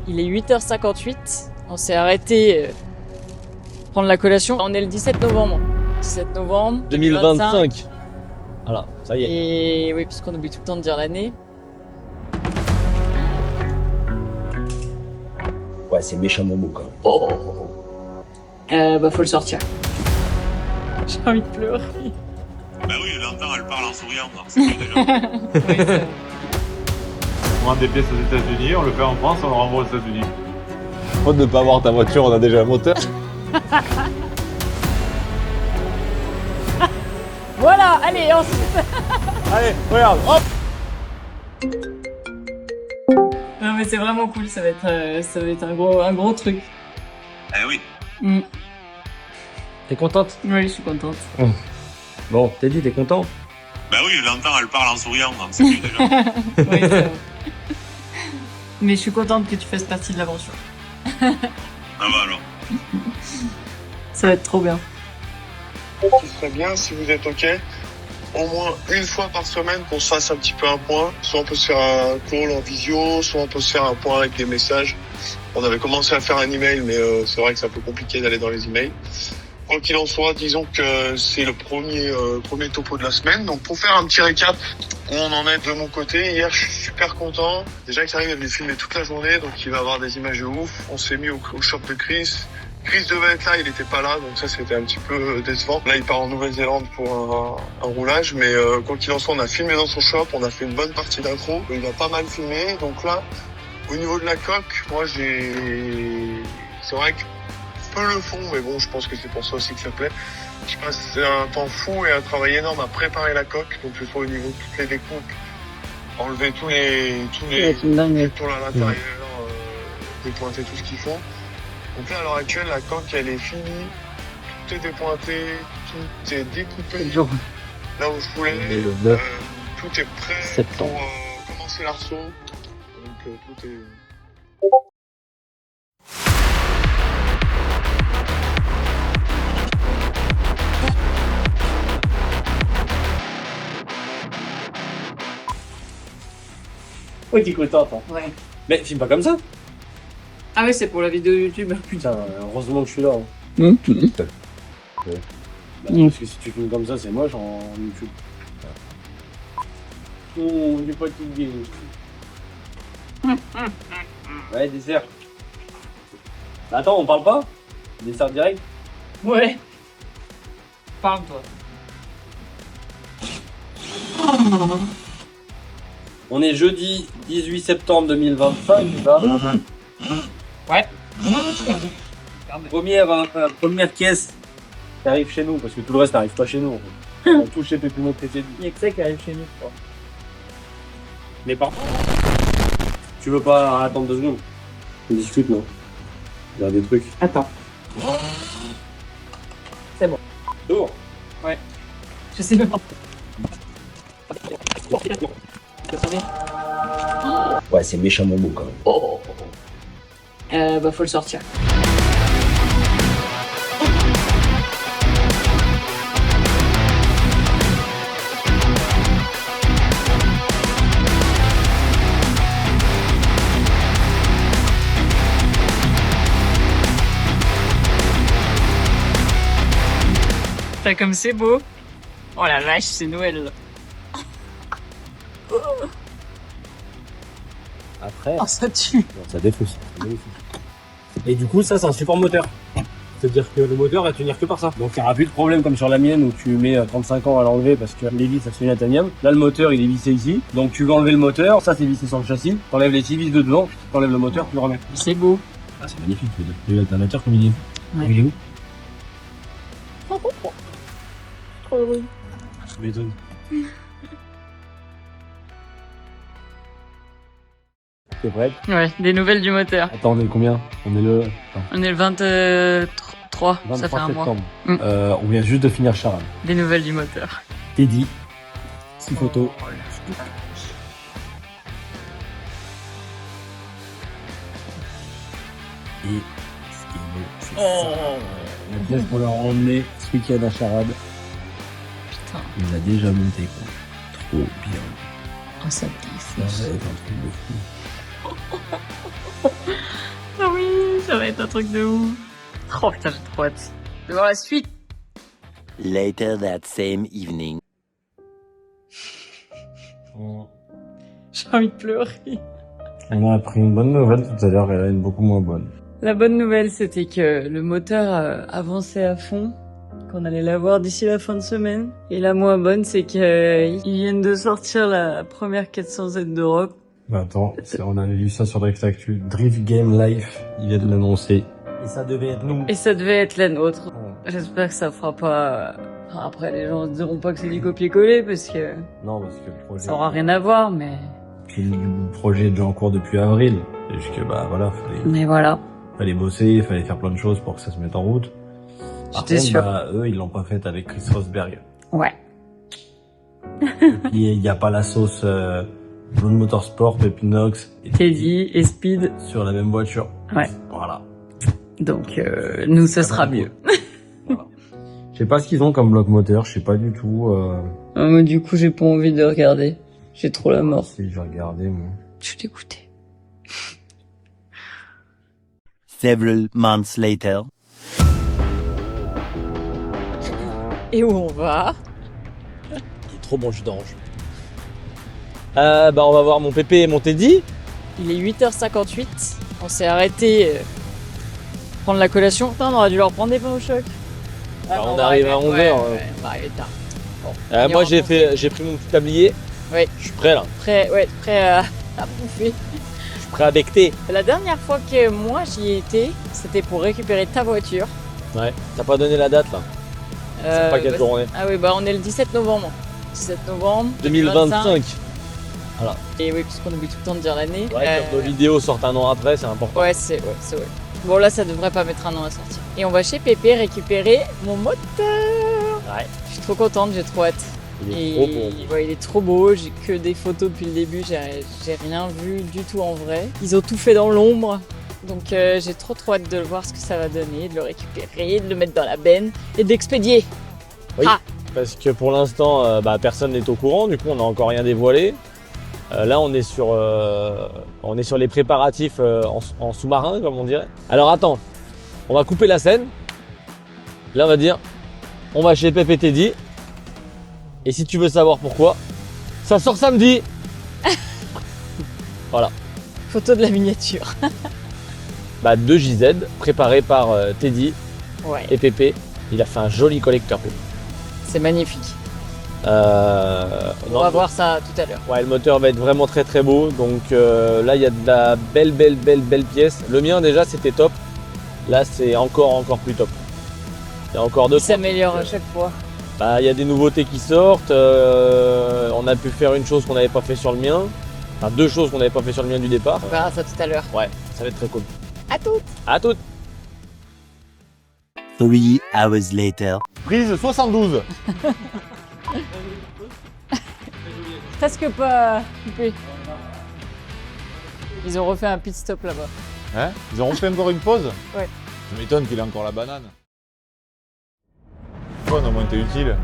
Il est 8h58. On s'est arrêté prendre la collation. On est le 17 novembre. 17 novembre 2025. Voilà, ça y est. Et oui, parce qu'on oublie tout le temps de dire l'année. Ouais, c'est méchamment beau quand même. Bah faut le sortir. J'ai envie de pleurer. Bah oui, je l'entends, elle parle en souriant. C'est bien déjà. Oui, c'est- On vend des pièces aux États-Unis, on le fait en France, on le renvoie aux États-Unis. Faute de ne pas avoir ta voiture, on a déjà un moteur. Voilà, allez, ensuite. Allez, regarde, hop. Non mais c'est vraiment cool, ça va être un gros truc. Eh oui. T'es contente? Oui, je suis contente. Bon, t'es dit, t'es content? Bah oui, je l'entends, elle parle en souriant. C'est bien déjà. Oui, c'est vrai. Mais je suis contente que tu fasses partie de l'aventure. Ah bah alors. Ça va être trop bien. Ce serait bien, si vous êtes OK, au moins une fois par semaine qu'on se fasse un petit peu un point. Soit on peut se faire un call en visio, soit on peut se faire un point avec des messages. On avait commencé à faire un email, mais c'est vrai que c'est un peu compliqué d'aller dans les emails. Quoi qu'il en soit, disons que c'est le premier topo de la semaine. Donc pour faire un petit récap, où on en est de mon côté. Hier, je suis super content. Déjà que ça arrive, il avait filmé toute la journée, donc il va avoir des images de ouf. On s'est mis au shop de Chris. Chris devait être là, il était pas là, donc ça c'était un petit peu décevant. Là, il part en Nouvelle-Zélande pour un roulage, mais quoi qu'il en soit, on a filmé dans son shop, on a fait une bonne partie d'intro. Il a pas mal filmé, donc là, au niveau de la coque, moi c'est vrai que peu le fond, mais bon, je pense que c'est pour ça aussi que ça plaît. Je passe un temps fou et un travail énorme à préparer la coque, donc que ce soit au niveau de toutes les découpes, enlever tous les tours à l'intérieur, dépointer tout ce qu'il faut. Donc là, à l'heure actuelle, la coque, elle est finie, tout est dépointé, tout est découpé. Là où je voulais, Et le 9 tout est prêt septembre. pour commencer l'arceau. Donc tout est... Oui, t'es contente. Hein. Ouais. Mais filme pas comme ça. Ah oui, c'est pour la vidéo YouTube. Putain, heureusement que je suis là. Hein. Parce que si tu filmes comme ça, c'est moche en YouTube. Oh, il est fatigué. Ouais, dessert. Attends, on parle pas? Dessert direct? Ouais. Parle-toi. On est jeudi 18 septembre 2025, c'est ça? Ouais. Première caisse qui arrive chez nous, parce que tout le reste n'arrive pas chez nous. En fait. On touche chez Pépimon Précédé. Il y a que ça qui arrive chez nous, je crois. Mais par contre, tu veux pas attendre 2 secondes? On discute, non? Il y a des trucs. Attends. C'est bon. Lourd. Ouais. Je sais même pas. Ouais, c'est méchamment beau quand même. Bah faut le sortir. T'as comme c'est beau. Oh la vache, c'est Noël. Après, Oh ça tue. ça défausse. Et du coup, ça, c'est un support moteur. C'est-à-dire que le moteur va tenir que par ça. Donc il n'y aura plus de problème comme sur la mienne où tu mets 35 ans à l'enlever parce que les vis, ça se fait titanium. Là, le moteur, il est vissé ici. Donc tu vas enlever le moteur, ça c'est vissé sur le châssis. T'enlèves les 6 vis de devant, t'enlèves le moteur, tu le remets. C'est beau. Ah, c'est magnifique, le alternateur comme il est. Ouais. Il est où? Trop heureux. Tu m'étonnes. T'es prête? Ouais, des nouvelles du moteur. Attends, on est combien? On est le... Attends, On est le 23, 23 ça fait un mois. septembre. Mm. On vient juste de finir Charal. Des nouvelles du moteur. Teddy. 6 photos. Et ce qui est beau, c'est ça. La pièce pour leur emmener ce week-end à Charade. Putain, Il l'a déjà monté, quoi. Trop bien. oh ça Ça défonce. va être un truc de fou. Ah oui, ça va être un truc de ouf. Oh putain, j'ai trop hâte de voir la suite. Later that same evening. J'ai envie de pleurer. On a appris une bonne nouvelle tout à l'heure et là une beaucoup moins bonne. La bonne nouvelle, c'était que le moteur avançait à fond, qu'on allait l'avoir d'ici la fin de semaine. Et la moins bonne, c'est qu'ils viennent de sortir la première 400Z de Rock. Bah attends, on avait vu ça sur Drift Actu. Drift Game Life, il vient de l'annoncer. Et ça devait être nous. Et ça devait être la nôtre. Oh. J'espère que ça fera pas... Enfin, après, les gens ne diront pas que c'est du copier-coller, parce que Non, parce que le projet... ça aura rien à voir, mais... Puis le projet est déjà en cours depuis avril. C'est juste que bah voilà, Mais voilà. fallait bosser, il fallait faire plein de choses pour que ça se mette en route. Par J'étais contre, sûre. bah, eux, ils l'ont pas fait avec Chris Rosberg. Ouais. Et puis, il y a pas la sauce Blonde Motorsport, Pepinox et Teddy et Speed. sur la même voiture. Ouais. Voilà. Donc, nous, ce sera mieux. Voilà. Je sais pas ce qu'ils ont comme bloc moteur, je sais pas du tout. Du coup, j'ai pas envie de regarder. J'ai trop la mort. Si, je vais regarder, moi. Je suis dégoûtée. Several months later. Et où on va? Il est trop bon jus d'orange. Bah on va voir mon pépé et mon Teddy. Il est 8h58. On s'est arrêté prendre la collation. Putain, on aurait dû leur prendre des pains au choc. Bah, on arrive à 11h. Ouais, on va arriver tard. Bon. Moi j'ai pris mon petit tablier. Oui. Je suis prêt là. Prêt à bouffer. Je suis prêt à becter. La dernière fois que moi j'y ai été, c'était pour récupérer ta voiture. Ouais. T'as pas donné la date là. C'est pas quelle journée. Ah oui, bah on est le 17 novembre. 17 novembre 2025. Et oui, puisqu'on oublie tout le temps de dire l'année. Ouais, comme nos vidéos sortent un an après, c'est important. Ouais, c'est vrai. Bon, là, ça devrait pas mettre un an à sortir. Et on va chez Pépé récupérer mon moteur. Ouais. Je suis trop contente, j'ai trop hâte. Il est trop beau. Ouais, il est trop beau. J'ai que des photos depuis le début. J'ai rien vu du tout en vrai. Ils ont tout fait dans l'ombre. Donc j'ai trop hâte de voir ce que ça va donner, de le récupérer, de le mettre dans la benne et d'expédier. Oui. Ah. Parce que pour l'instant, personne n'est au courant. Du coup, on n'a encore rien dévoilé. Là, on est sur les préparatifs en sous-marin, comme on dirait. Alors attends, on va couper la scène. Là, on va dire, on va chez Pep et Teddy. Et si tu veux savoir pourquoi, ça sort samedi. Voilà. Photo de la miniature. 2 JZ préparés par Teddy Ouais, et Pépé. Il a fait un joli collecteur. Pépé. c'est magnifique. On Non, va voir ça tout à l'heure. Ouais, le moteur va être vraiment très très beau. Donc là, il y a de la belle pièce. Le mien déjà, c'était top. Là, c'est encore plus top. Il y a encore Il deux. s'améliore à chaque fois. Il y a des nouveautés qui sortent. On a pu faire une chose qu'on n'avait pas fait sur le mien. Enfin, 2 choses qu'on n'avait pas fait sur le mien du départ. On verra ça tout à l'heure. Ouais, ça va être très cool. À toutes. À toutes. 3 hours later. Prise 72. Presque pas coupé. Ils ont refait un pit stop là-bas. Hein? Ils ont fait encore une pause? Ouais. Je m'étonne qu'il ait encore la banane. Bon, au moins t'es utile.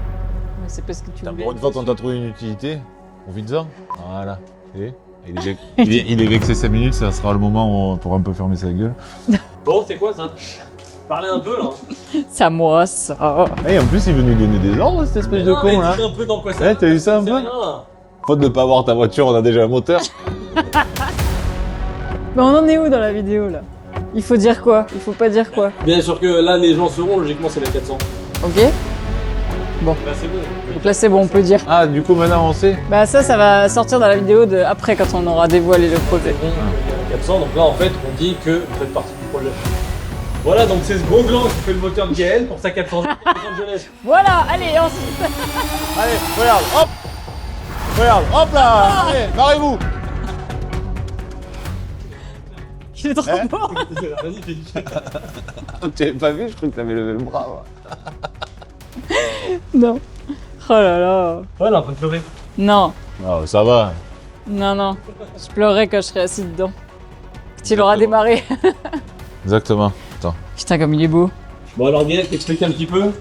Mais c'est parce que tu voulais. Pour une fois qu'on t'a trouvé une utilité, on vide ça. Voilà. Et il est vexé 5 minutes, ça sera le moment où on pourra un peu fermer sa gueule. Bon, c'est quoi ça? Parlez un peu là. C'est à moi ça. Et en plus, il veut nous donner des ordres, cette espèce de con là. un peu dans quoi ça. Eh, t'as vu ça un peu? Faute de pas avoir ta voiture, on a déjà un moteur. Mais on en est où dans la vidéo là? Il faut dire quoi? Il faut pas dire quoi? Bien sûr que là, les gens seront, logiquement, c'est la 400. Ok? Là, c'est bon. Donc là c'est bon, on peut dire. Ah, du coup, maintenant on sait. Bah ça va sortir dans la vidéo de après quand on aura dévoilé le projet. 400, donc là, en fait, on dit que vous faites partie du projet. Voilà, donc c'est ce gros gland qui fait le moteur de Gaël pour sa 400 Los Angeles. Voilà, allez, ensuite. Allez, regarde, hop! Regarde, hop là! Allez, barrez-vous! Il est trop beau. Tu avais pas vu, je crois que t'avais levé le bras. Moi. Non. Oh là là. Ouais, elle est en train de pleurer. Non, Ah, ça va. non. Je pleurerai quand je serai assis dedans. Quand il aura démarré. Exactement. Attends. Putain, comme il est beau. Bon, alors Gaël, t'expliques un petit peu.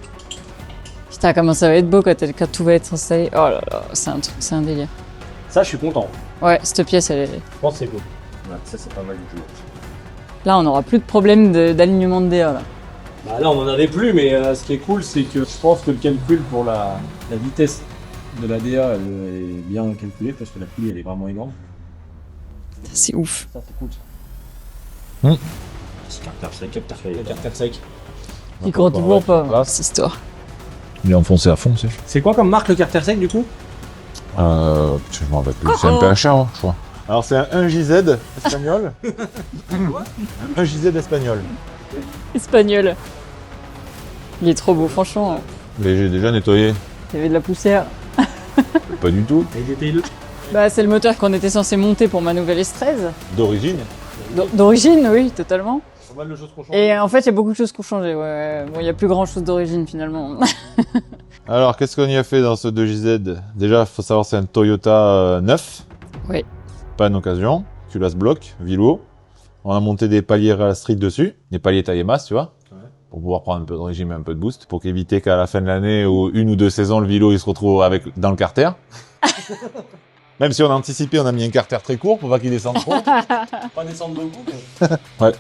Putain, comment ça va être beau quand tout va être installé. Oh là là, c'est un truc, c'est un délire. Ça, je suis content. Ouais, cette pièce, elle est... Je pense que c'est cool. Ouais, ça c'est pas mal du tout. Là, on n'aura plus de problème d'alignement de DA. Là. Bah là, on en avait plus, mais ce qui est cool, c'est que je pense que le calcul pour la vitesse de la DA, elle est bien calculée parce que la poulie, elle est vraiment énorme. C'est ouf. Ça, c'est cool. C'est carter sec. Il croit toujours pas, cette histoire. Il est enfoncé à fond, c'est. C'est quoi comme marque le carter sec du coup? Je m'en rappelle plus. C'est un PHR, hein, je crois. Alors c'est un 1JZ espagnol. Un JZ espagnol. Espagnol. Il est trop beau, franchement. Mais j'ai déjà nettoyé. Il y avait de la poussière. Pas du tout. Bah, c'est le moteur qu'on était censé monter pour ma nouvelle S13. D'origine. D'origine, oui, totalement. Pas mal de choses qu'on change. Et en fait, il y a beaucoup de choses qui ont changé. Ouais. Bon, il n'y a plus grand chose d'origine finalement. Alors qu'est-ce qu'on y a fait dans ce 2JZ? Déjà, il faut savoir c'est un Toyota neuf. Oui. Pas une occasion. Culasse bloc, Vilo. On a monté des paliers Real Street dessus. Des paliers taille masse, tu vois. Pour pouvoir prendre un peu de régime et un peu de boost. Pour éviter qu'à la fin de l'année ou une ou deux saisons, le Vilo il se retrouve dans le carter. Même si on a anticipé, on a mis un carter très court pour pas qu'il descende trop. Pas descendre beaucoup. Ouais.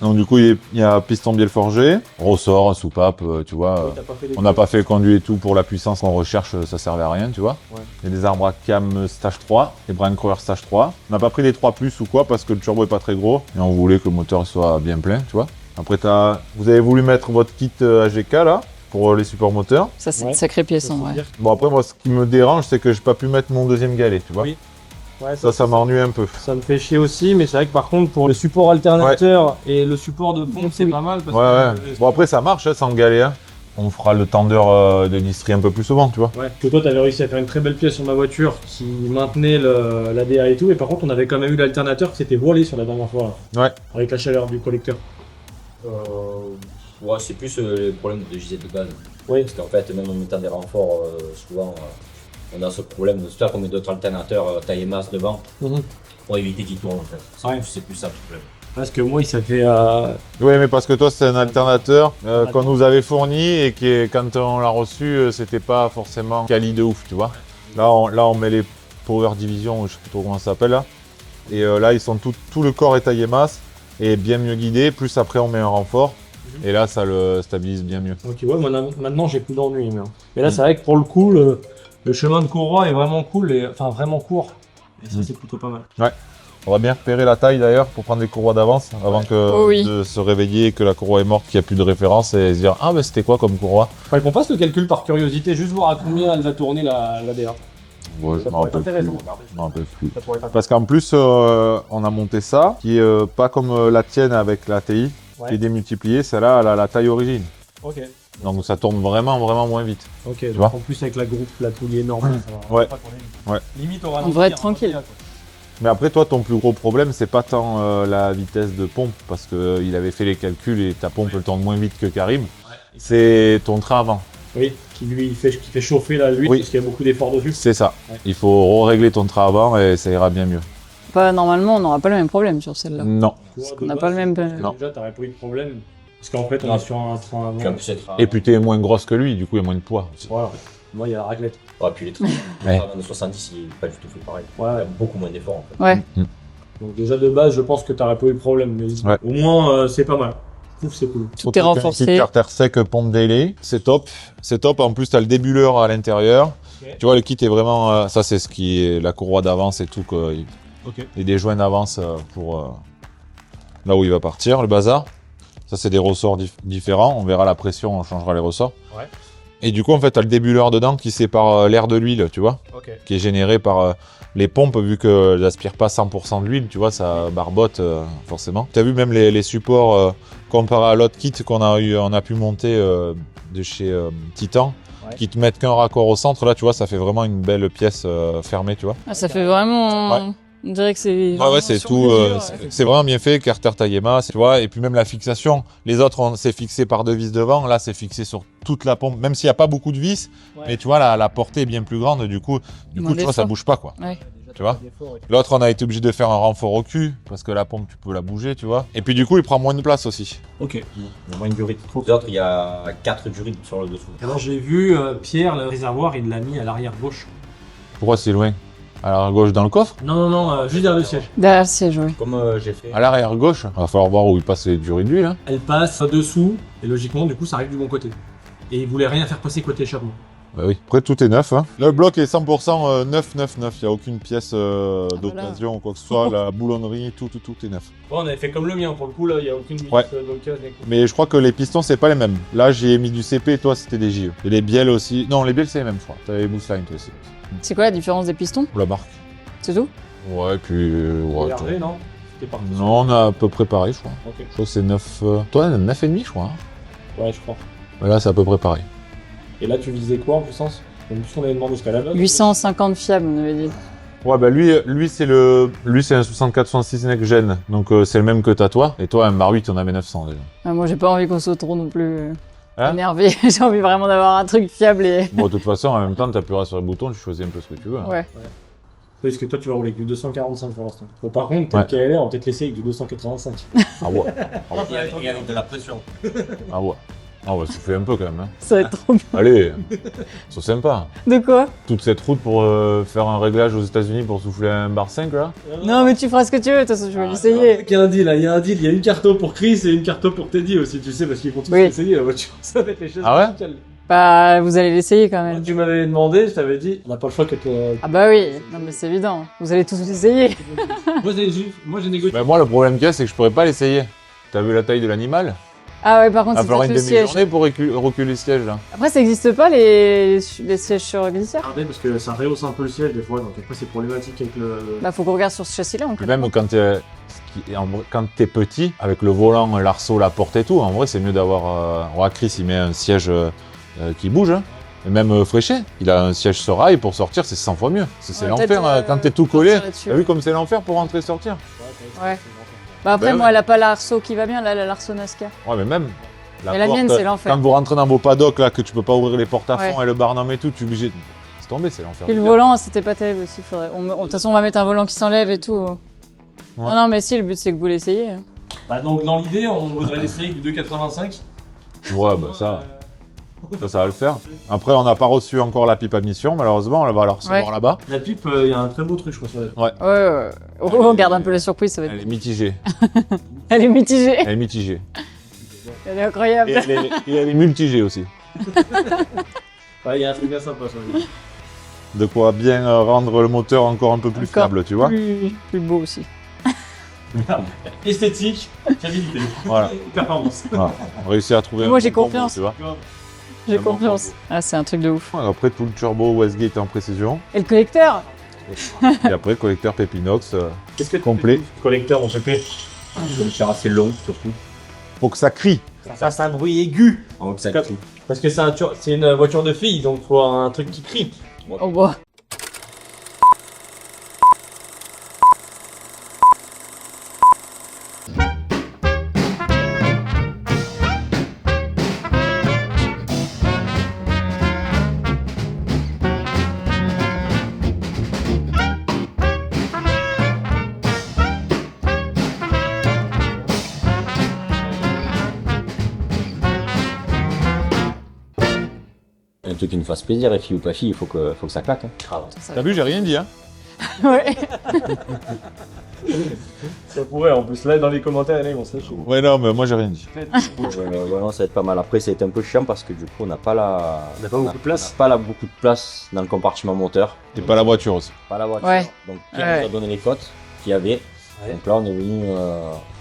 Donc du coup, il y a piston bielle forgé, ressort, soupape, tu vois. On n'a pas fait le conduit et tout pour la puissance qu'on recherche, ça servait à rien, tu vois. Ouais. Il y a des arbres à cam stage 3, des Brian Crower stage 3. On n'a pas pris les 3 plus ou quoi parce que le turbo est pas très gros et on voulait que le moteur soit bien plein, tu vois. Après, vous avez voulu mettre votre kit AGK là pour les supports moteurs. Ça, c'est une sacrée pièce en vrai. Bon après, moi, ce qui me dérange, c'est que j'ai pas pu mettre mon deuxième galet, tu vois. Oui. Ouais, ça m'ennuie un peu. Ça me fait chier aussi, mais c'est vrai que par contre, pour le support alternateur et le support de pompe, c'est pas mal. Parce Ouais. Bon après, ça marche, hein, sans galet. Hein. On fera le tendeur de distri un peu plus souvent, tu vois. Ouais, que toi, t'avais réussi à faire une très belle pièce sur ma voiture qui maintenait la DA et tout, et par contre, on avait quand même eu l'alternateur qui s'était voilé sur la dernière fois. Là, Ouais. avec la chaleur du collecteur. Ouais, c'est plus le problème de JZ de base. Oui. Parce qu'en fait, même en mettant des renforts, souvent, on a ce problème. J'espère qu'on met d'autres alternateurs taille et masse devant pour éviter qu'ils tournent en fait. Ouais. C'est plus ça le problème. Parce que moi, ça fait. Oui, mais parce que toi, c'est un alternateur qu'on nous avait fourni et qui, quand on l'a reçu, c'était pas forcément quali de ouf, tu vois. Là, on met les Power Division, je sais plus trop comment ça s'appelle là. Et là, ils sont tout le corps est taillé masse et bien mieux guidé. Plus après, on met un renfort. Et là, ça le stabilise bien mieux. Ok, ouais, maintenant, j'ai plus d'ennui. Mais là, c'est vrai que pour le coup, le chemin de courroie est vraiment cool, enfin vraiment court. Et ça, c'est plutôt pas mal. Ouais. On va bien repérer la taille d'ailleurs pour prendre les courroies d'avance avant de se réveiller, que la courroie est morte, qu'il n'y a plus de référence et se dire ah ben c'était quoi comme courroie. Faudrait qu'on fasse le calcul par curiosité, juste voir à combien elle va tourner la DA. Ouais, je m'en rappelle plus. Je m'en rappelle plus. Ça pourrait être Parce qu'en plus, on a monté ça, qui est pas comme la tienne avec la TI, qui est démultipliée, celle-là, elle a la taille origine. Ok. Donc ça tourne vraiment moins vite. Ok, tu donc vois en plus avec la groupe, la poulie énorme, ça va Ouais. pas tourner vite. Ouais. Limite, On devrait être tranquille. Mais après, toi, ton plus gros problème, c'est pas tant la vitesse de pompe, parce qu'il avait fait les calculs et ta pompe elle tourne moins vite que Karim. C'est ton train avant. Oui, qui fait chauffer la l'huile parce qu'il y a beaucoup d'efforts dessus. C'est ça. Ouais. Il faut régler ton train avant et ça ira bien mieux. Normalement, on n'aura pas le même problème sur celle-là. Non. Parce qu'on n'a pas le même. Non. Déjà, t'aurais pas eu de problème. Parce qu'en fait, on est sur un train avant. Et puis t'es moins grosse que lui, du coup il y a moins de poids. Voilà. Moi, il y a la raclette. Ouais, puis les trains Ouais. de 70, il n'est pas du tout fait pareil. Ouais. Il y a beaucoup moins d'efforts en fait. Ouais. Donc déjà de base, je pense que t'aurais pas eu de problème. Mais Ouais. au moins, c'est pas mal. Ouf, c'est cool. Tout est renforcé. Petit carter sec, pompe daily, c'est top. C'est top. En plus, t'as le débuleur à l'intérieur. Ok. Tu vois, le kit est vraiment. Ça, c'est ce qui est la courroie d'avance et tout. Et des joints d'avance pour là où il va partir, le bazar. Ça, c'est des ressorts différents. On verra la pression, on changera les ressorts. Ouais. Et du coup, en fait, t'as le débuleur dedans qui sépare l'air de l'huile, tu vois, Ok. qui est généré par les pompes, vu qu'elles n'aspirent pas 100% de l'huile, tu vois, ça barbote forcément. T'as vu même les supports comparé à l'autre kit qu'on a pu monter de chez Titan, qui te mettent qu'un raccord au centre. Là, tu vois, ça fait vraiment une belle pièce fermée, tu vois. Ah, ça fait vraiment. Ouais. On dirait que c'est. Ouais, c'est sur tout. mesure, C'est vraiment bien fait, carter taille masse, tu vois. Et puis même la fixation. Les autres, c'est fixé par 2 vis devant. Là, c'est fixé sur toute la pompe, même s'il n'y a pas beaucoup de vis. Ouais. Mais tu vois, la portée est bien plus grande. Du coup, tu vois, ça bouge pas, quoi. Ouais. Tu vois. L'autre, on a été obligé de faire un renfort au cul parce que la pompe, tu peux la bouger, tu vois. Et puis du coup, il prend moins de place aussi. Ok. Il y a moins de durite. Les autres, il y a 4 durites sur le dessous. Et là, j'ai vu Pierre, le réservoir, il l'a mis à l'arrière gauche. Pourquoi c'est loin? À l'arrière gauche dans le coffre? Non, juste derrière le siège. Derrière le siège, oui. Comme j'ai fait. À l'arrière gauche? Va falloir voir où il passe les durées de l'huile. Hein. Elle passe dessous, et logiquement, du coup, ça arrive du bon côté. Et il voulait rien faire passer côté échappement. Bah oui. Après, tout est neuf. Hein. Le bloc est 100% neuf. Il n'y a aucune pièce d'occasion ou quoi que ce soit. La boulonnerie, tout est neuf. Bon, on avait fait comme le mien, pour le coup, là, il n'y a aucune vis Ouais. d'occasion. Mais je crois que les pistons, c'est pas les mêmes. Là, j'ai mis du CP et toi, c'était des JE. Et les bielles aussi. Non, les bielles, c'est les mêmes, je crois. T'avais les Mousseline, toi aussi. C'est quoi la différence des pistons? Pour la marque. C'est tout? Ouais, et puis. Ouais, Regardez, non C'était parti. non, on a à peu près pareil, je crois. Ok. Je crois que c'est 9. Toi, 9,5, je crois. Hein. Ouais, je crois. Mais là, c'est à peu près pareil. Et là, tu visais quoi en puissance? Donc, on avait demandé ce qu'elle avait. 850 fiables, on avait dit. Ouais, bah lui c'est un 64-66 Next Gen. Donc, c'est le même que t'as toi. Et toi, un Bar 8, on avait 900 déjà. Ah, moi, j'ai pas envie qu'on soit trop non plus Hein énervé. J'ai envie vraiment d'avoir un truc fiable et. Bon, de toute façon, en même temps, t'appuieras sur le bouton, tu choisis un peu ce que tu veux. Hein. Ouais. Parce que toi, tu vas rouler avec du 245 pour l'instant. Bon, par contre, tel Ouais. qu'elle est, on va peut-être laisser avec du 285. Ah ouais. Et avec de la pression. Ah ouais. Ah ouais, souffler un peu quand même. Hein. Ça va être trop bien. Allez, c'est sympa. De quoi? Toute cette route pour faire un réglage aux États-Unis pour souffler un bar 5 là. Non, mais tu feras ce que tu veux, de toute façon, je vais l'essayer. Il y a un deal, il y a une carte pour Chris et une carte pour Teddy aussi, tu sais, parce qu'ils vont tous Oui. essayer la voiture. Ça va être les choses Ah ouais musicales. Bah, vous allez l'essayer quand même. Tu m'avais demandé, je t'avais dit, on n'a pas le choix que toi. Ah bah oui, non mais c'est évident. Vous allez tous l'essayer. moi j'ai négocié. Mais moi, le problème qu'il y a, c'est que je pourrais pas l'essayer. T'as vu la taille de l'animal? Ah ouais, par Il contre, va c'est falloir peut-être une le siège. demi-journée pour reculer le siège là. Après, ça existe pas les sièges sur glissière? Regardez, parce que ça rehausse un peu le siège des fois, donc après c'est problématique avec le. Bah, faut qu'on regarde sur ce châssis-là, en Puis fait. même quand t'es petit, avec le volant, l'arceau, la porte et tout, en vrai, c'est mieux d'avoir. Ouais, Chris, il met un siège qui bouge. Hein. Et même Fréchet, il a un siège sur rail pour sortir, c'est 100 fois mieux. C'est Ouais, l'enfer peut-être, quand t'es tout collé. tirer dessus. T'as vu comme c'est l'enfer pour rentrer et sortir? Ouais. Bah après, Bah moi, ouais. elle a pas l'arceau qui va bien, là, elle a l'arceau Nascar. Ouais, mais même. Mais la mienne, c'est l'enfer. Quand vous rentrez dans vos paddocks, là, que tu peux pas ouvrir les portes à fond Ouais. et le barnum et tout, tu es obligé de. C'est tombé, c'est l'enfer. Puis le volant, c'était pas terrible aussi. Faudrait... De toute façon, on va mettre un volant qui s'enlève et tout. Non, non, mais si, le but, c'est que vous l'essayiez. Hein. Bah donc dans l'idée, on voudrait l'essayer avec du 285. Ouais, bah ça va le faire. Après, on n'a pas reçu encore la pipe à mission, malheureusement, on va la recevoir Ouais. là-bas. La pipe, il y a un très beau truc, je crois, sur la pipe. Ouais. On garde un peu la surprise, ça va être. Elle est mitigée. Elle est mitigée. Elle est mitigée. Elle est incroyable. Et elle est multigée aussi. Ouais, il y a un truc bien sympa sur la pipe. De quoi bien rendre le moteur encore un peu plus Encore fiable, tu vois. Plus beau aussi. Esthétique, fiabilité, Voilà. performance. Voilà. On réussit à trouver Moi, un j'ai bon confiance. combo, tu vois. J'ai Un bon confiance. Ah, c'est un truc de ouf. Après, tout le turbo Westgate en précision. Et le collecteur? Et après, collecteur Pepinox. Qu'est-ce que tu Complet. fais du collecteur en PP? Le faire assez long, surtout. Pour que ça crie. Ça, c'est un bruit aigu. Avant que ça Comme- crie. Parce que c'est une voiture de fille, donc faut un truc qui crie. Oh bah. Un truc qui nous fasse plaisir, et fille ou pas fille, il faut que ça claque. Hein. T'as vu, j'ai rien dit, hein. Ouais. Ça pourrait, en plus, là, dans les commentaires, ils vont se chaud. Ouais, non, mais moi, j'ai rien dit. Voilà, ça va être pas mal. Après, ça va être un peu chiant parce que du coup, on n'a pas beaucoup de place. beaucoup de place dans le compartiment moteur. T'es pas la voiture aussi. Pas la voiture. Ouais. Donc, Pierre Ouais. nous a donné les cotes qu'il y avait. Ouais. Donc là, on est venu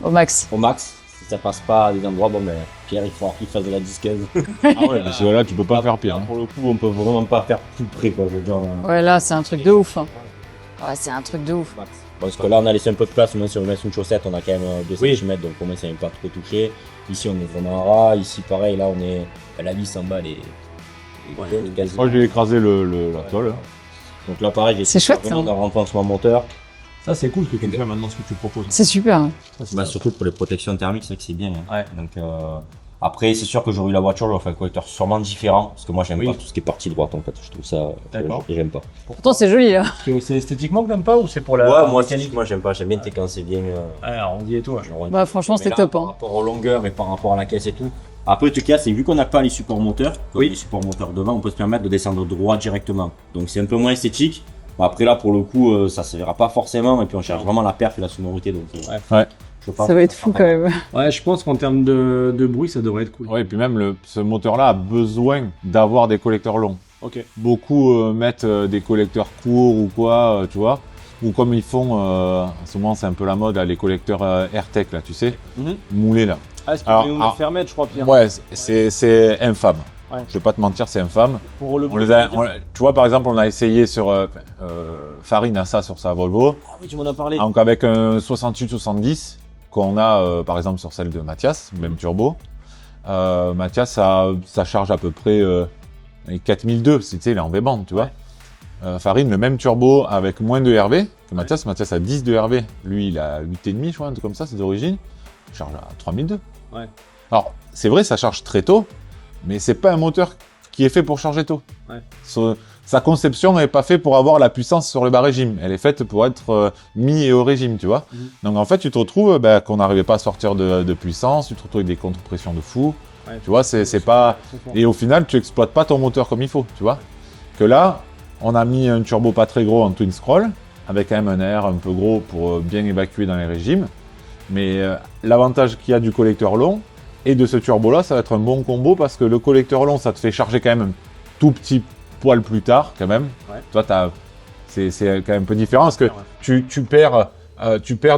Au max. au max. Si ça passe pas à des endroits, bon, ben, Pierre, il faut qu'il fasse de la disquaise. Ah ouais, parce que là, tu peux pas faire pire. Hein. Pour le coup, on peut vraiment pas faire plus près, quoi. Je veux dire, Ouais, là, c'est un truc de ouf. Hein. Ouais, c'est un truc de ouf. max. Parce que là, on a laissé un peu de place, au moins si on met une chaussette, on a quand même 2 Oui. cm, donc au moins ça n'est pas trop touché. Ici, on est vraiment ras. Ici, pareil, là, on est. La vis en bas, elle est quasi. Moi, j'ai écrasé la tôle. Donc là, pareil, j'ai C'est chouette, vraiment ça. d'un renforcement moteur. Ça, c'est cool ce que tu fais maintenant, ce que tu proposes. C'est super. Hein. Bah, surtout pour les protections thermiques, c'est vrai que c'est bien. Hein. Donc, après, c'est sûr que j'aurais eu la voiture, j'aurais fait un collecteur sûrement différent. Parce que moi, j'aime Oui. pas tout ce qui est partie droite en fait. Je trouve ça. D'accord. J'aime pas. Pourtant, c'est joli là. C'est esthétiquement que t'aimes pas ou c'est pour la. Ouais, moi, moi, j'aime pas. J'aime bien quand c'est bien. On dit et tout. Ouais. genre, Bah, franchement, mais c'est là, top. Par Hein. rapport aux longueurs et par rapport à la caisse et tout. Après, tout cas, c'est vu qu'on n'a pas les supports moteurs, comme Oui. les supports moteurs devant, on peut se permettre de descendre droit directement. Donc, c'est un peu moins esthétique. Bon, après là, pour le coup, ça se verra pas forcément, et puis on cherche vraiment la perf et la sonorité, donc Ouais. je pense Ça va être fou quand même. Ouais, je pense qu'en termes de bruit, ça devrait être cool. Ouais, et puis même ce moteur-là a besoin d'avoir des collecteurs longs. Ok. Beaucoup mettent des collecteurs courts ou quoi, tu vois. Ou comme ils font, en ce moment c'est un peu la mode, là, les collecteurs AirTech, là, tu sais, moulés là. Ah, est-ce Alors, qu'ils nous faire mettre, je crois, Pierre. Ouais, c'est infâme. Ouais. Je vais pas te mentir, c'est infâme. Pour le On les a, tu vois, par exemple, on a essayé sur Farine a ça sur sa Volvo. Ah oui, tu m'en as parlé. Donc avec un 68-70 qu'on a par exemple sur celle de Mathias, même turbo. Mathias, ça charge à peu près 4002, tu sais, il est en V-band, tu vois. Farine, le même turbo avec moins de RV que Mathias. Mathias a 10 de RV, lui il a 8,5 je crois, un truc comme ça, c'est d'origine. Il charge à 3002. Ouais. Alors, c'est vrai, ça charge très tôt, mais c'est pas un moteur qui est fait pour charger tôt. Ouais. Sa conception n'est pas faite pour avoir la puissance sur le bas régime. Elle est faite pour être mi et haut régime, tu vois. Donc en fait, tu te retrouves qu'on n'arrivait pas à sortir de puissance, tu te retrouves avec des contre-pressions de fou. Ouais. Tu vois, c'est pas... Et au final, tu exploites pas ton moteur comme il faut, tu vois. Que là, on a mis un turbo pas très gros en twin scroll, avec quand même un air un peu gros pour bien évacuer dans les régimes. Mais l'avantage qu'il y a du collecteur long et de ce turbo-là, ça va être un bon combo parce que le collecteur long, ça te fait charger quand même un tout petit poil plus tard, quand même. Ouais. Toi, c'est quand même un peu différent parce que tu perds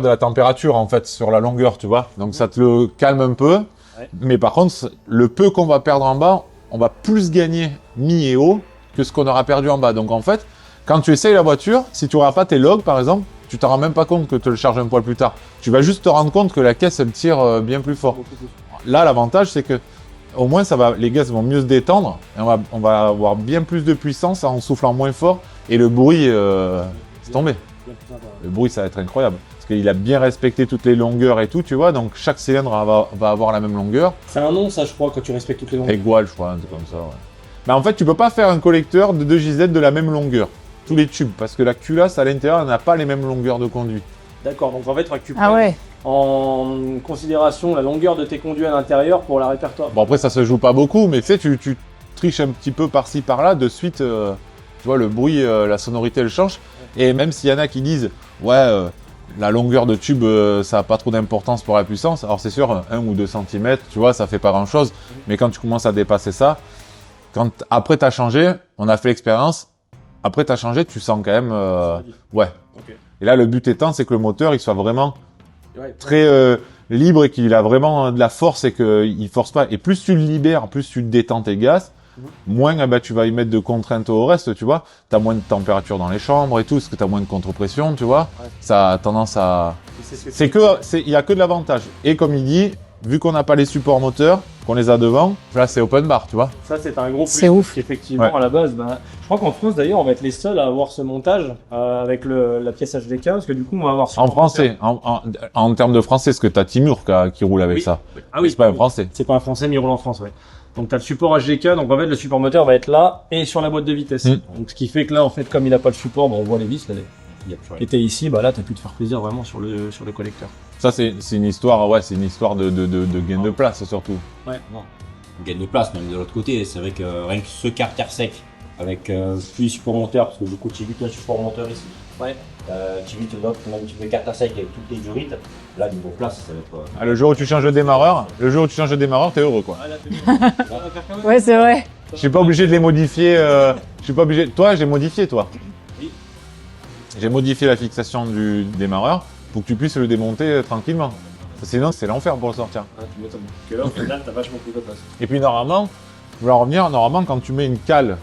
de la température en fait sur la longueur, tu vois. Donc ça te le calme un peu. Ouais. Mais par contre, le peu qu'on va perdre en bas, on va plus gagner mi et haut que ce qu'on aura perdu en bas. Donc en fait, quand tu essayes la voiture, si tu n'auras pas tes logs par exemple, tu t'en rends même pas compte que tu le charges un poil plus tard. Tu vas juste te rendre compte que la caisse elle tire bien plus fort. Là, l'avantage c'est que au moins les gaz vont mieux se détendre et on va avoir bien plus de puissance en soufflant moins fort et le bruit c'est tombé. Le bruit ça va être incroyable parce qu'il a bien respecté toutes les longueurs et tout, tu vois, donc chaque cylindre va avoir la même longueur. C'est un nom ça je crois quand tu respectes toutes les longueurs. Igual je crois, un truc comme ça, ouais. Mais en fait tu peux pas faire un collecteur de 2 JZ de la même longueur, tous les tubes, parce que la culasse à l'intérieur n'a pas les mêmes longueurs de conduit. D'accord, donc en fait, il faudra que tu Ah ouais. en considération la longueur de tes conduits à l'intérieur pour la répertoire. Bon après ça se joue pas beaucoup, mais tu sais, tu triches un petit peu par-ci par-là, de suite, tu vois, le bruit, la sonorité elle change. Et même s'il y en a qui disent, ouais, la longueur de tube, ça n'a pas trop d'importance pour la puissance, alors c'est sûr, 1 ou 2 cm, tu vois, ça fait pas grand-chose, mais quand tu commences à dépasser ça, après tu as changé, on a fait l'expérience, après tu as changé, tu sens quand même, ouais. Okay. Et là, le but étant, c'est que le moteur, il soit vraiment très libre et qu'il a vraiment de la force et qu'il ne force pas. Et plus tu le libères, plus tu détends tes gaz, moins tu vas y mettre de contraintes au reste, tu vois. Tu as moins de température dans les chambres et tout, parce que tu as moins de contre-pression, tu vois. Ouais. Ça a tendance à... Il n'y a que de l'avantage. Et comme il dit, vu qu'on n'a pas les supports moteurs, qu'on les a devant, là c'est open bar, tu vois. Ça c'est un gros plus. C'est ouf. Effectivement, ouais. À la base, je crois qu'en France d'ailleurs, on va être les seuls à avoir ce montage avec la pièce HDK, parce que du coup, on va avoir... En français, en termes de français, parce que tu as Timur qui roule avec ça. Ah oui. C'est pas un français. C'est pas un français, mais il roule en France, ouais. Donc tu as le support HDK, donc en fait le support moteur va être là et sur la boîte de vitesse. Donc ce qui fait que là, en fait, comme il n'a pas le support, on voit les vis, là, qui étaient ici, là tu as pu te faire plaisir vraiment sur le collecteur. Ça c'est une histoire, ouais, c'est une histoire de gain de place surtout. Ouais. Non. Gain de place, même de l'autre côté, c'est vrai que rien que ce carter sec avec puis support moteur, parce que du coup tu évites un support moteur ici. Ouais. Tu évites l'autre, même tu fais carter sec avec toutes les durites. Là niveau place, ça va être. Ah, le jour où tu changes de démarreur, t'es heureux quoi. Ouais, c'est vrai. Je suis pas obligé de les modifier. Je suis pas obligé. Toi, j'ai modifié, toi. Oui. J'ai modifié la fixation du démarreur pour que tu puisses le démonter tranquillement. Sinon, c'est l'enfer pour le sortir. Ah, tu m'étonnes. Que là, au final, t'as vachement plus de place. Et puis normalement, je vais en revenir, normalement quand tu mets une cale,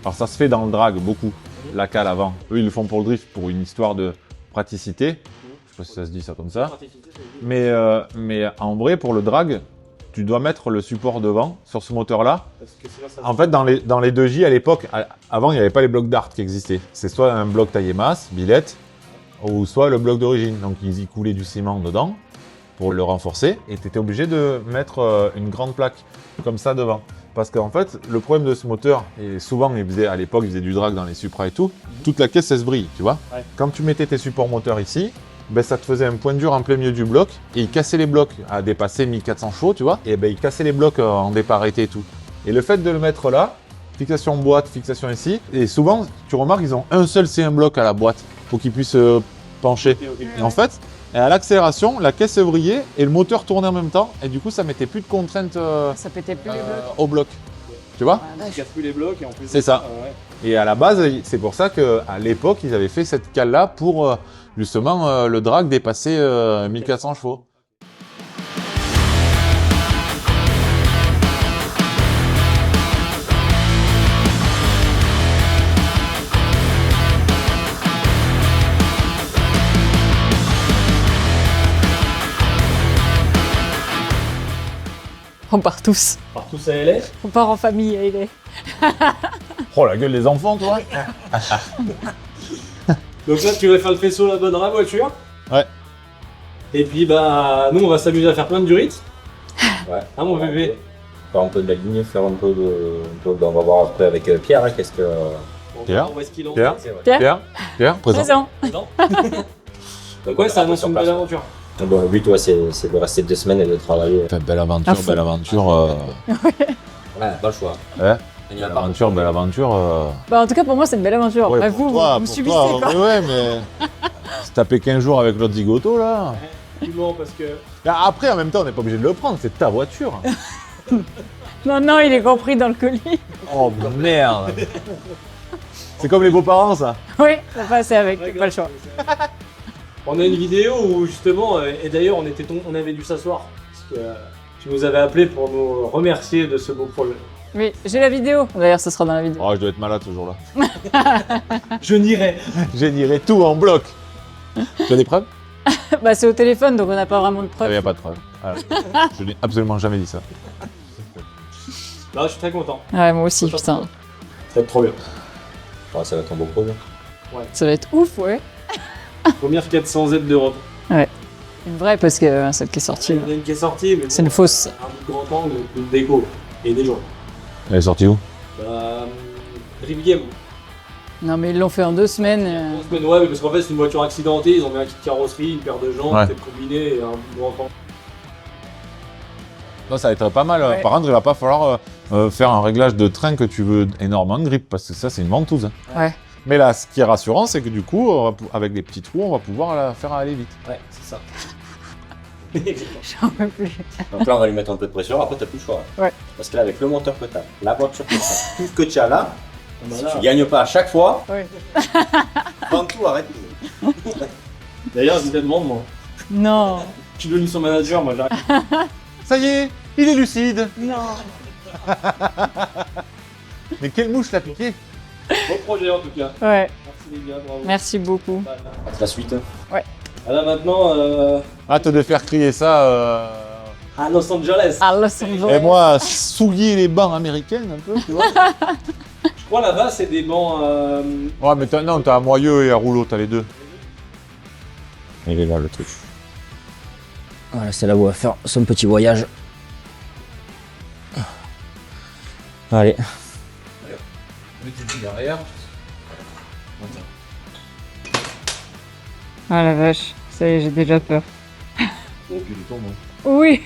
alors ça se fait dans le drag beaucoup, la cale avant. Eux, ils le font pour le drift pour une histoire de praticité. Je sais pas si ça se dit ça comme ça. Mais en vrai, pour le drag, tu dois mettre le support devant sur ce moteur-là. En fait, dans les 2J à l'époque, avant, il n'y avait pas les blocs d'art qui existaient. C'est soit un bloc taillé masse, billette, ou soit le bloc d'origine. Donc, ils y coulaient du ciment dedans pour le renforcer. Et tu étais obligé de mettre une grande plaque comme ça devant. Parce qu'en fait, le problème de ce moteur, et souvent, à l'époque, ils faisaient du drag dans les Supra et tout, toute la caisse, elle se brille, tu vois. Ouais. Quand tu mettais tes supports moteurs ici, ben, ça te faisait un point dur en plein milieu du bloc et il cassait les blocs à dépasser 1400 chevaux, tu vois. Et ben, il cassait les blocs en déparité et tout. Et le fait de le mettre là, fixation boîte, fixation ici. Et souvent, tu remarques, ils ont un seul C1 bloc à la boîte pour qu'ils puissent pencher. Et en fait, à l'accélération, la caisse vrillait et le moteur tournait en même temps. Et du coup, ça mettait plus de contraintes Ça pétait plus les blocs. au bloc. Tu vois? Tu casses plus les blocs et en plus. C'est ça. Et à la base, c'est pour ça qu'à l'époque, ils avaient fait cette cale-là pour justement le drag dépasser 1400 chevaux. On part tous. Partout ça allait. On part en famille, il est. Oh la gueule des enfants, toi! Donc là, tu vas faire le faisceau là-bas dans la voiture. Ouais. Et puis bah, nous, on va s'amuser à faire plein de durites. Ouais. Hein, mon bébé? Faire un peu de la ligne, faire un peu de. On va voir après avec Pierre, hein, qu'est-ce que. Pierre? Où est-ce qu'il en Pierre? est. Pierre, présent. Présent. Donc ouais, ça annonce une belle aventure. Bon, le but, ouais, c'est de rester 2 semaines et de travailler. Enfin, belle aventure, À fond. belle aventure. Ouais, pas le choix. Ouais. Il y a Belle pas aventure, belle aventure. Bah, en tout cas, pour moi, c'est une belle aventure. Ouais, Bah, pour vous, toi, vous pour subissez, toi, quoi. Ouais, mais. Se taper 15 jours avec l'autre zigoto, là. Effectivement, parce que. Après, en même temps, on n'est pas obligé de le prendre, c'est ta voiture. Non, non, il est compris dans le colis. Oh merde. C'est comme les beaux-parents, ça. Oui, ça passe avec, pas le choix. On a une vidéo où justement, et d'ailleurs on avait dû s'asseoir, parce que tu nous avais appelé pour nous remercier de ce beau projet. Oui, j'ai la vidéo. D'ailleurs, ce sera dans la vidéo. Oh, je dois être malade ce jour-là. Je nierai. Génierai tout en bloc. Tu as des preuves? Bah, c'est au téléphone, donc on n'a pas vraiment de Il preuves. n'y a pas de preuves. Voilà. Je n'ai absolument jamais dit ça. Là, je suis très content. Ouais, moi aussi, putain. Ça va être trop bien. Ouais, ça va être un beau projet. Ça va être ouf, ouais. Première 400 Z d'Europe. Une vraie, parce que celle qui est sortie. Il y en a une qui est sortie, mais C'est une fausse. Un grand angle, une déco et des gens. Elle est sortie où? Drift Game. Non, mais ils l'ont fait en 2 semaines. En semaine, ouais, mais parce qu'en fait, c'est une voiture accidentée, ils ont mis un kit carrosserie, une paire de jantes, Ouais. peut-être combiné et un grand angle. Non, ça va être pas mal. Ouais. Par contre, il va pas falloir faire un réglage de train que tu veux énormément de grip, parce que ça, c'est une ventouse. Hein. Ouais. Mais là, ce qui est rassurant, c'est que du coup, avec des petits trous, on va pouvoir la faire aller vite. Ouais, c'est ça. J'en peux plus. Donc là, on va lui mettre un peu de pression, après, t'as plus le choix. Ouais. Parce que là, avec le moteur que t'as, la voiture que t'as, tout ce que tu as là, si Bah tu gagnes pas à chaque fois, Ouais. prends tout, arrête. D'ailleurs, je me demande, moi. Non. Je suis devenu son manager, moi, j'arrive. Ça y est, il est lucide. Non. Mais quelle mouche l'a piqué? Bon projet, en tout cas. Ouais. Merci les gars, bravo. Merci beaucoup. La suite. Ah, là, maintenant, Hâte de faire crier ça. à Los Angeles. À Los Angeles. Et moi, souiller les bancs américaines un peu, tu vois. Je crois là-bas, c'est des bancs. Ouais, mais t'as à moyeu et à rouleau, t'as les deux. Il est là, le truc. Voilà, c'est là où on va faire son petit voyage. Allez. Derrière. Ah la vache. Ça y est, j'ai déjà peur. Oh, puis il tombe. Oui.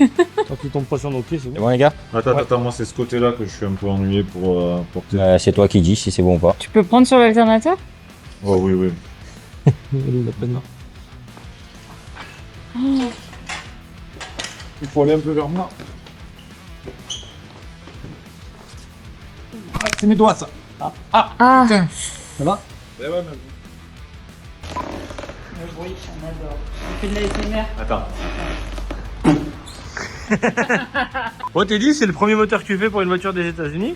Tant qu'il tombe pas sur nos pieds, c'est C'est bon, les gars? Attends, moi, c'est ce côté-là que je suis un peu ennuyé pour porter. C'est toi qui dis si c'est bon ou pas. Tu peux prendre sur l'alternateur? Oh, oui, oui. Il faut aller un peu vers moi. Ah, c'est mes doigts, ça. Ah. Ça va? Ouais, ouais, mais... Oui, j'en adore. On fait de la SMR. Attends. Bon, t'es dit, c'est le premier moteur que tu fais pour une voiture des États-Unis?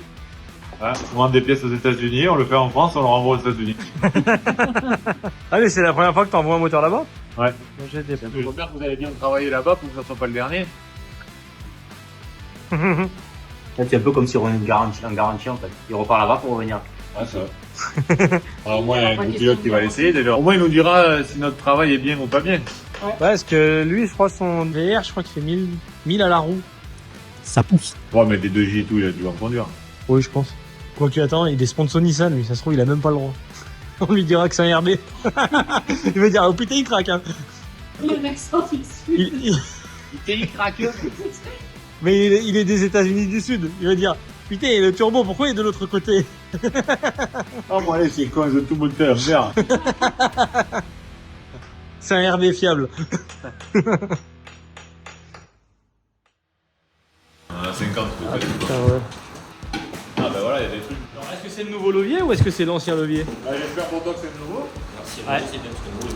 Ouais, on vend des pièces aux États-Unis, on le fait en France, on le renvoie aux États-Unis. Ah, mais c'est la première fois que t'envoies un moteur là-bas? Ouais. J'étais pas. J'espère que vous allez bien travailler là-bas pour que ça soit pas le dernier. C'est un peu comme si on avait une garantie en fait. Il repart là-bas pour revenir. Ouais, c'est vrai. Alors, au moins, il y a un copilote qui va l'essayer déjà. Au moins, il nous dira si notre travail est bien ou pas bien. Ouais, parce que lui, je crois, son VR, je crois qu'il fait 1000 à la roue. Ça pousse. Ouais, mais des 2J et tout, il a dû en conduire. Oui, je pense. Quoi qu'il attend, il est sponsor Nissan, lui, ça se trouve, il a même pas le droit. On lui dira que c'est un RB. Il va dire, oh putain, il craque, hein. Le mec s'en fiche. Il craque. Mais il est des États-Unis du Sud. Il va dire, Putain, le turbo, pourquoi il est de l'autre côté? Oh, bon, allez, c'est con, je tout moteur, merde. C'est un RD fiable. On a 50 peut-être. Putain, ouais. Ah bah voilà, il y a des trucs. Alors, est-ce que c'est le nouveau levier ou est-ce que c'est l'ancien levier? J'espère pour toi que c'est le nouveau. Ouais. C'est bien ce que vous voulez.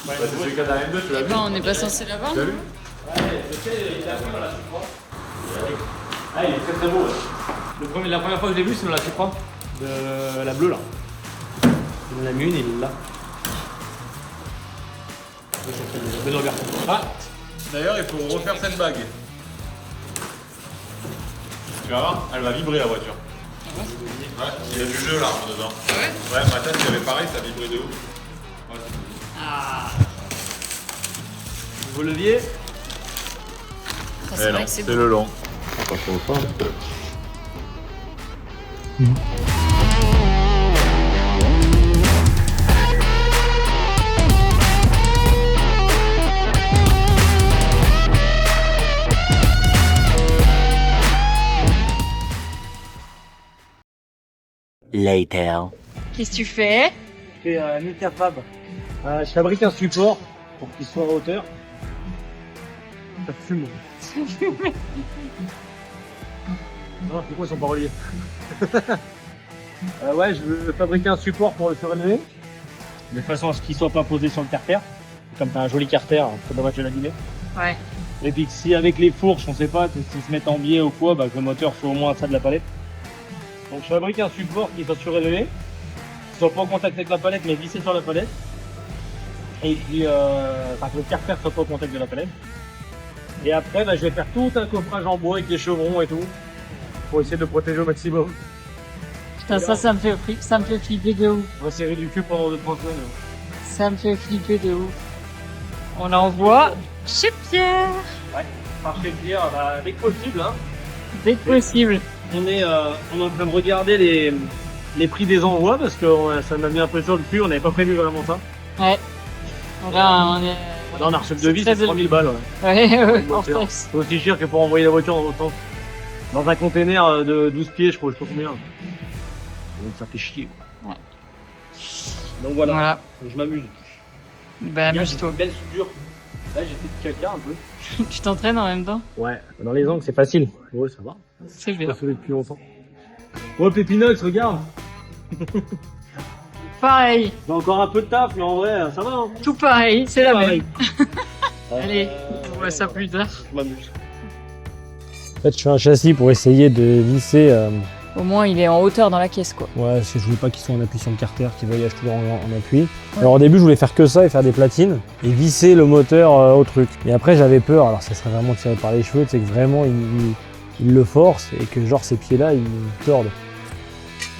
Bah, c'est celui qu'il y a dans la M2, tu l'as vu? on n'est pas censé l'avoir. Tu l'as vu? Ah, il est très très beau. Ouais. La première fois que je l'ai vu, c'est dans la Supra. De la bleue là. Il en a mis une, il est là. Benoît Bertrand. Ah, d'ailleurs, il faut refaire cette bague. Tu vas voir, elle va vibrer la voiture. Ouais, il y a du jeu là dedans. Ah ouais? Ouais, ma tête, il y avait pareil, ça vibrait de ouf. Ouais, Nouveau levier. C'est vrai que c'est le long. Later. Qu'est-ce que tu fais? Je fais un Ultrafab. Je fabrique un support pour qu'il soit à hauteur. Ça fume. Non, pourquoi ils sont pas reliés? Ouais, je veux fabriquer un support pour le surélever, de façon à ce qu'il soit pas posé sur le carter. Comme t'as un joli carter, c'est dommage de l'abîmer. Ouais. Et puis que si avec les fourches, on sait pas, s'ils se mettent en biais ou quoi, bah, que le moteur soit au moins à ça de la palette. Donc je fabrique un support qui soit surélevé, qui soit pas en contact avec la palette mais vissé sur la palette. Et puis, enfin que le carter soit pas au contact de la palette. Et après, bah, je vais faire tout un coffrage en bois avec des chevrons et tout, pour essayer de le protéger au maximum. Putain, ça me fait flipper de ouf. On va serrer du cul pendant 2-3 semaines. Ça me fait flipper de ouf. On l'envoie chez Pierre. Ouais, par chez Pierre, bah, dès que possible. Hein. Dès que possible. On est en train de regarder les prix des envois parce que ça m'a mis un peu sur le cul, on n'avait pas prévu vraiment ça. Ouais. Là, on est... Là, on a reçu le devis, c'est 3000 balles. Ouais, en C'est France. aussi cher que pour envoyer la voiture dans l'autre sens. Dans un container de 12 pieds, je crois, je sais pas combien. Donc ça fait chier. Ouais. Donc voilà, Voilà. je m'amuse. Bah, amuse-toi. Belle soudure. Là, j'ai fait du caca un peu. Tu t'entraînes en même temps? Ouais, dans les angles, c'est facile. Ouais, ça va. C'est Je bien. pas soulevé depuis longtemps. Ouais, Pépinox, regarde. Pareil. J'ai encore un peu de taf, mais en vrai, ça va. Hein. Tout pareil, c'est la Pareil. même. Allez, on voit ça plus tard. Je m'amuse. En fait, je fais un châssis pour essayer de visser. Au moins, il est en hauteur dans la caisse, quoi. Ouais, je voulais pas qu'il soit en appui sur le carter, qu'il voyage toujours en appui. Ouais. Alors au début, je voulais faire que ça et faire des platines et visser le moteur au truc. Et après, j'avais peur, alors ça serait vraiment tiré par les cheveux, c'est que vraiment il le force et que genre ces pieds-là, ils tordent.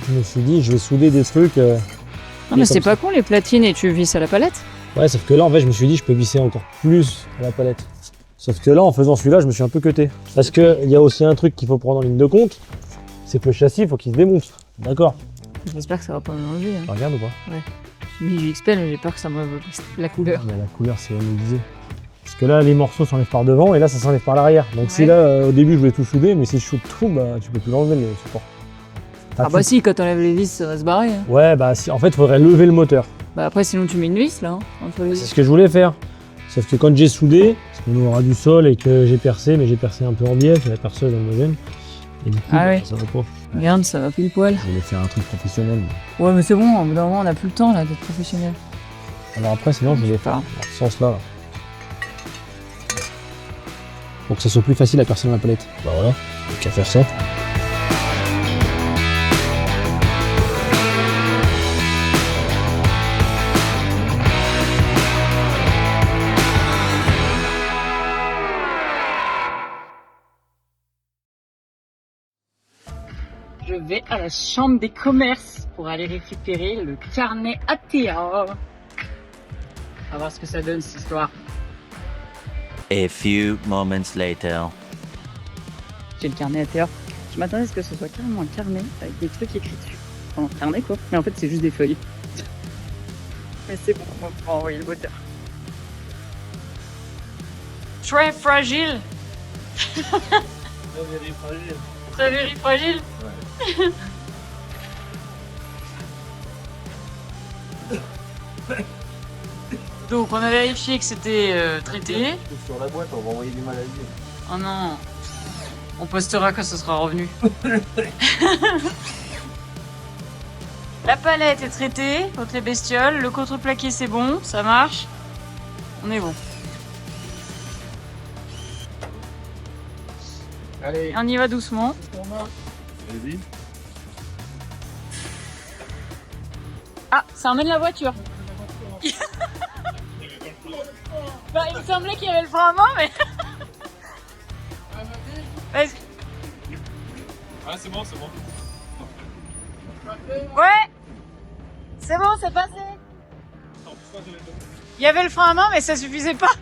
Je me suis dit, je vais souder des trucs. Non, mais c'est pas con, les platines, et tu visses à la palette? Ouais, sauf que là, en fait, je me suis dit, je peux visser encore plus à la palette. Sauf que là, en faisant celui-là, je me suis un peu cuté. Parce qu'il y a aussi un truc qu'il faut prendre en ligne de compte, c'est que le châssis, il faut qu'il se démonte. D'accord. J'espère que ça va pas m'enlever. Hein. Regarde ou pas? J'ai mis du XP, mais j'ai peur que ça m'enlève la couleur. Mais la couleur, c'est anodisé. Parce que là, les morceaux s'enlèvent par devant et là, ça s'enlève par l'arrière. Donc si là, au début, je voulais tout souder, mais si je soude tout, bah, tu peux plus l'enlever le support. Ah bah si, quand t'enlèves les vis, ça va se barrer. Hein. Ouais, bah si, en fait, il faudrait lever le moteur. Bah après, sinon tu mets une vis, là, hein, entre les C'est ce que je voulais faire. Sauf que quand j'ai soudé, parce qu'on aura du sol et que j'ai percé, mais j'ai percé un peu en biais, la perceuse homogène. Et du coup, Ah ouais. ça va pas. Regarde, ça va pile poil. Je voulais faire un truc professionnel. Mais... Ouais, mais c'est bon, au bout d'un moment, on a plus le temps, là, d'être professionnel. Alors après, sinon, je vais faire dans ce sens-là. Là. Pour que ça soit plus facile à percer dans la palette. Bah voilà, il n'y a qu'à faire ça. Je vais à la chambre des commerces pour aller récupérer le carnet ATA. On va voir ce que ça donne, cette histoire. A few moments later. J'ai le carnet ATA. Je m'attendais à ce que ce soit carrément un carnet avec des trucs écrits dessus. Enfin, un carnet quoi. Mais en fait, c'est juste des feuilles. Mais c'est bon, on va envoyer le moteur. Très fragile. Très fragile. Donc on a vérifié que c'était traité. Sur la boîte, on va envoyer des maladies. Oh non. On postera quand ce sera revenu. La palette est traitée contre les bestioles. Le contreplaqué c'est bon, ça marche. On est bon. Allez, On y va doucement. vas-y. Ah, ça emmène la voiture. Bah, il me semblait qu'il y avait le frein à main, mais... Vas-y. Ah, c'est bon, c'est bon. Ouais. C'est bon, c'est passé. Il y avait le frein à main, mais ça suffisait pas.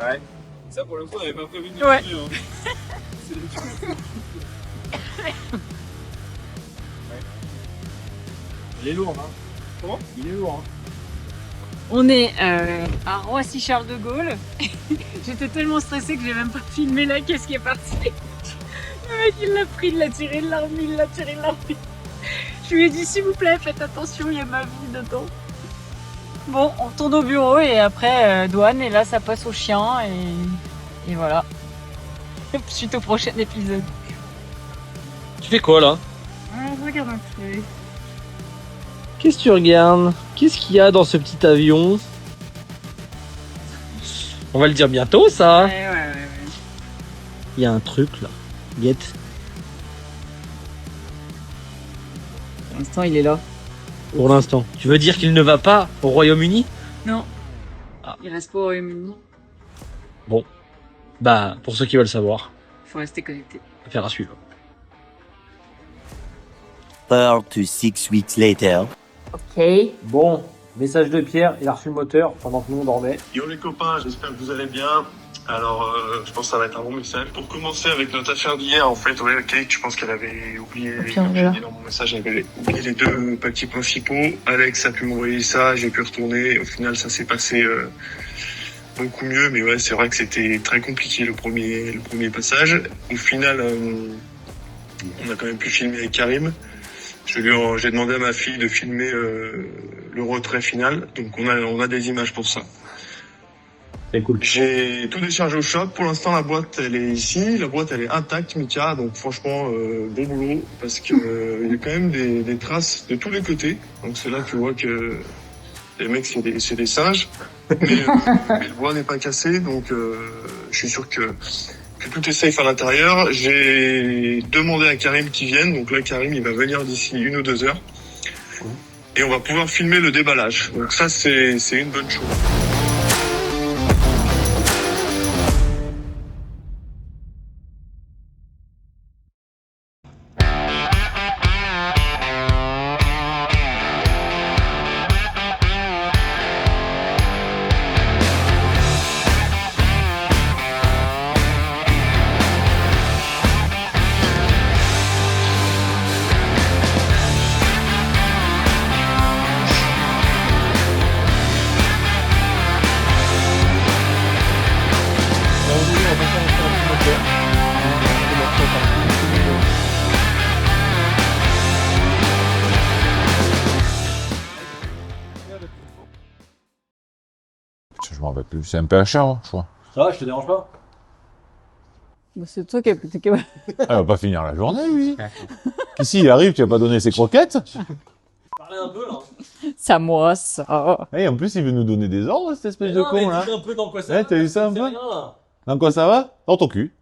Ouais. Ça, pour le coup, on n'avait pas prévu de Ouais. plus, hein. Il est lourd, hein. Comment? Il est lourd, hein. On est à Roissy-Charles de Gaulle. J'étais tellement stressée que j'ai même pas filmé la caisse qui est partie. Le mec, il l'a pris, il l'a tiré, il l'a remis, il l'a tiré, il l'a remis. Je lui ai dit, s'il vous plaît, faites attention, il y a ma vie dedans. Bon, on retourne au bureau et après douane, et là, ça passe au chien et voilà. Suite au prochain épisode. Tu fais quoi là? Je regarde un peu. Qu'est-ce que tu regardes? Qu'est-ce qu'il y a dans ce petit avion? On va le dire bientôt ça. Ouais. Il y a un truc là. Guette. Pour l'instant, il est là. Pour l'instant. Tu veux dire qu'il ne va pas au Royaume-Uni? Non. Ah. Il reste pas au Royaume-Uni. Bon. Bah, pour ceux qui veulent savoir, Il faut rester connecté. affaire à suivre. 4 to 6 weeks later. Ok. Bon, message de Pierre, il a reçu le moteur pendant que nous on dormait. Yo les copains, j'espère que vous allez bien. Alors, je pense que ça va être un bon message. Pour commencer avec notre affaire d'hier, en fait, ouais, Kate, je pense qu'elle avait oublié, comme j'ai dit dans mon message, elle avait oublié les deux papiers principaux. Alex a pu m'envoyer ça, j'ai pu retourner. Au final, ça s'est passé beaucoup mieux, mais ouais, c'est vrai que c'était très compliqué le premier passage. Au final, on a quand même pu filmer avec Karim. J'ai demandé à ma fille de filmer le retrait final, donc on a des images pour ça. C'est cool. J'ai tout déchargé au shop. Pour l'instant, la boîte, elle est ici. La boîte, elle est intacte, Mika. Donc, franchement, bon boulot. Parce que il y a quand même des traces de tous les côtés. Donc, c'est là que tu vois que les mecs, c'est des singes. Mais le bois n'est pas cassé. Donc, je suis sûr que tout est safe à l'intérieur. J'ai demandé à Karim qu'il vienne. Donc là, Karim, il va venir d'ici 1 ou 2 heures. Et on va pouvoir filmer le déballage. Donc ça, c'est une bonne chose. Je m'en rappelle plus. C'est un PHR, hein, je crois. Ça va, je te dérange pas? Bah, c'est toi qui as pété capable. Ah, il va pas finir la journée, lui. Qu'ici, il arrive, tu vas pas donner ses croquettes. Parlez un peu là. C'est à moi, ça. Et en plus, il veut nous donner des ordres, cette espèce de con, là. Dis un peu dans quoi ça Ouais, va. t'as vu ça un fait peu rien, là. Dans quoi ça va? Dans ton cul.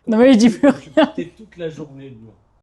Non mais il dit plus rien. T'es toute la journée, lui.